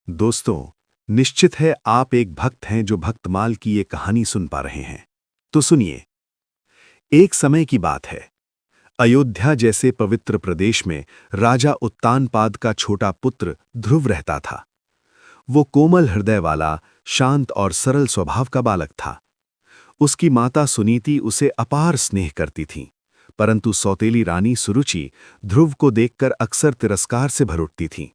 दोस्तों, निश्चित है आप एक भक्त हैं जो भक्तमाल की ये कहानी सुन पा रहे हैं। तो सुनिए। एक समय की बात है। अयोध्या जैसे पवित्र प्रदेश में राजा उत्तानपाद का छोटा पुत्र ध्रुव रहता था। वो कोमल हृदय वाला, शांत और सरल स्वभाव का बालक था। उसकी माता सुनीति उसे अपार स्नेह करती थीं, परंतु सौतेली रानी सुरुचि ध्रुव को देखकर अक्सर तिरस्कार से भर उठती थीं।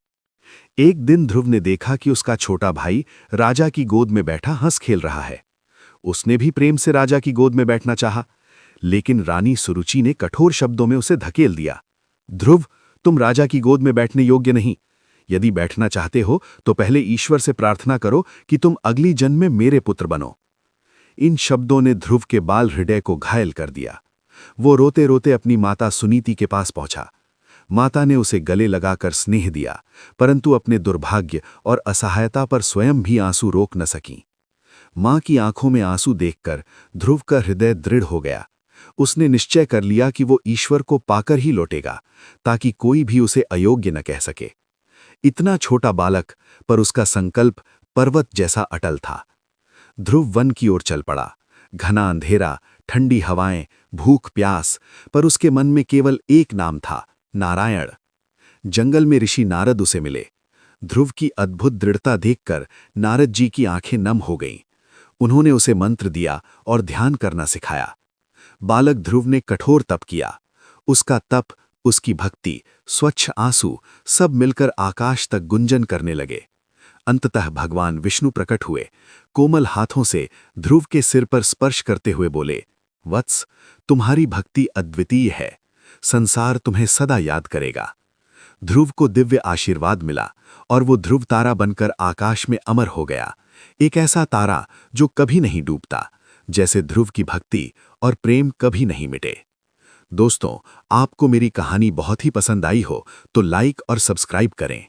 एक दिन ध्रुव ने देखा कि उसका छोटा भाई राजा की गोद में बैठा हंस खेल रहा है। उसने भी प्रेम से राजा की गोद में बैठना चाहा, लेकिन रानी सुरुचि ने कठोर शब्दों में उसे धकेल दिया। ध्रुव, तुम राजा की गोद में बैठने योग्य नहीं। यदि बैठना चाहते हो तो पहले ईश्वर से प्रार्थना करो कि तुम अगली जन्म में मेरे पुत्र बनो। इन शब्दों ने ध्रुव के बाल हृदय को घायल कर दिया। वो रोते रोते अपनी माता सुनीति के पास पहुंचा। माता ने उसे गले लगाकर स्नेह दिया, परंतु अपने दुर्भाग्य और असहायता पर स्वयं भी आंसू रोक न सकीं। मां की आंखों में आंसू देखकर ध्रुव का हृदय दृढ़ हो गया। उसने निश्चय कर लिया कि वो ईश्वर को पाकर ही लौटेगा, ताकि कोई भी उसे अयोग्य न कह सके। इतना छोटा बालक, पर उसका संकल्प पर्वत जैसा अटल था। ध्रुव वन की ओर चल पड़ा। घना अंधेरा, ठंडी हवाएं, भूख प्यास, पर उसके मन में केवल एक नाम था, नारायण। जंगल में ऋषि नारद उसे मिले। ध्रुव की अद्भुत दृढ़ता देखकर नारद जी की आंखें नम हो गईं। उन्होंने उसे मंत्र दिया और ध्यान करना सिखाया। बालक ध्रुव ने कठोर तप किया। उसका तप, उसकी भक्ति, स्वच्छ आंसू सब मिलकर आकाश तक गुंजन करने लगे। अंततः भगवान विष्णु प्रकट हुए। कोमल हाथों से ध्रुव के सिर पर स्पर्श करते हुए बोले, वत्स, तुम्हारी भक्ति अद्वितीय है। संसार तुम्हें सदा याद करेगा। ध्रुव को दिव्य आशीर्वाद मिला और वो ध्रुव तारा बनकर आकाश में अमर हो गया। एक ऐसा तारा जो कभी नहीं डूबता, जैसे ध्रुव की भक्ति और प्रेम कभी नहीं मिटे। दोस्तों, आपको मेरी कहानी बहुत ही पसंद आई हो तो लाइक और सब्सक्राइब करें।